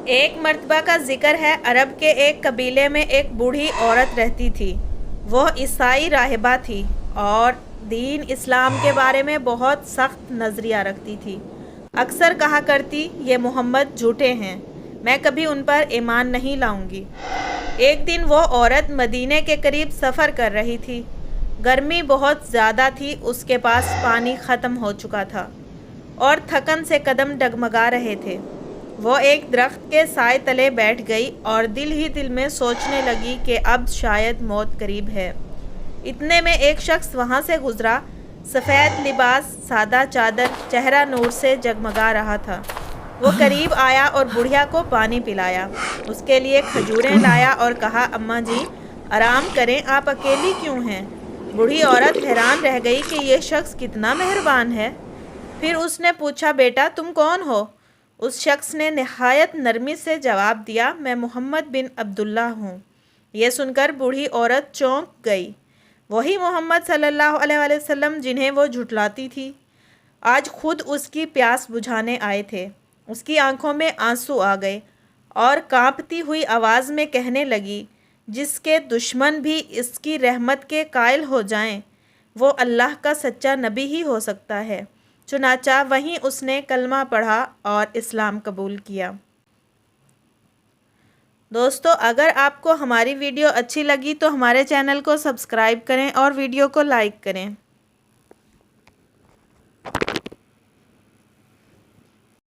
ایک مرتبہ کا ذکر ہے، عرب کے ایک قبیلے میں ایک بوڑھی عورت رہتی تھی۔ وہ عیسائی راہبہ تھی اور دین اسلام کے بارے میں بہت سخت نظریہ رکھتی تھی۔ اکثر کہا کرتی، یہ محمد جھوٹے ہیں، میں کبھی ان پر ایمان نہیں لاؤں گی۔ ایک دن وہ عورت مدینے کے قریب سفر کر رہی تھی۔ گرمی بہت زیادہ تھی، اس کے پاس پانی ختم ہو چکا تھا اور تھکن سے قدم ڈگمگا رہے تھے۔ وہ ایک درخت کے سائے تلے بیٹھ گئی اور دل ہی دل میں سوچنے لگی کہ اب شاید موت قریب ہے۔ اتنے میں ایک شخص وہاں سے گزرا۔ سفید لباس، سادہ چادر، چہرہ نور سے جگمگا رہا تھا۔ وہ قریب آیا اور بڑھیا کو پانی پلایا، اس کے لیے کھجوریں لایا اور کہا، اماں جی آرام کریں، آپ اکیلی کیوں ہیں؟ بوڑھی عورت حیران رہ گئی کہ یہ شخص کتنا مہربان ہے۔ پھر اس نے پوچھا، بیٹا تم کون ہو؟ اس شخص نے نہایت نرمی سے جواب دیا، میں محمد بن عبداللہ ہوں۔ یہ سن کر بوڑھی عورت چونک گئی۔ وہی محمد صلی اللہ علیہ وسلم جنہیں وہ جھٹلاتی تھی، آج خود اس کی پیاس بجھانے آئے تھے۔ اس کی آنکھوں میں آنسو آ گئے اور کانپتی ہوئی آواز میں کہنے لگی، جس کے دشمن بھی اس کی رحمت کے قائل ہو جائیں، وہ اللہ کا سچا نبی ہی ہو سکتا ہے۔ چنانچہ وہیں اس نے کلمہ پڑھا اور اسلام قبول کیا۔ دوستو، اگر آپ کو ہماری ویڈیو اچھی لگی تو ہمارے چینل کو سبسکرائب کریں اور ویڈیو کو لائک کریں۔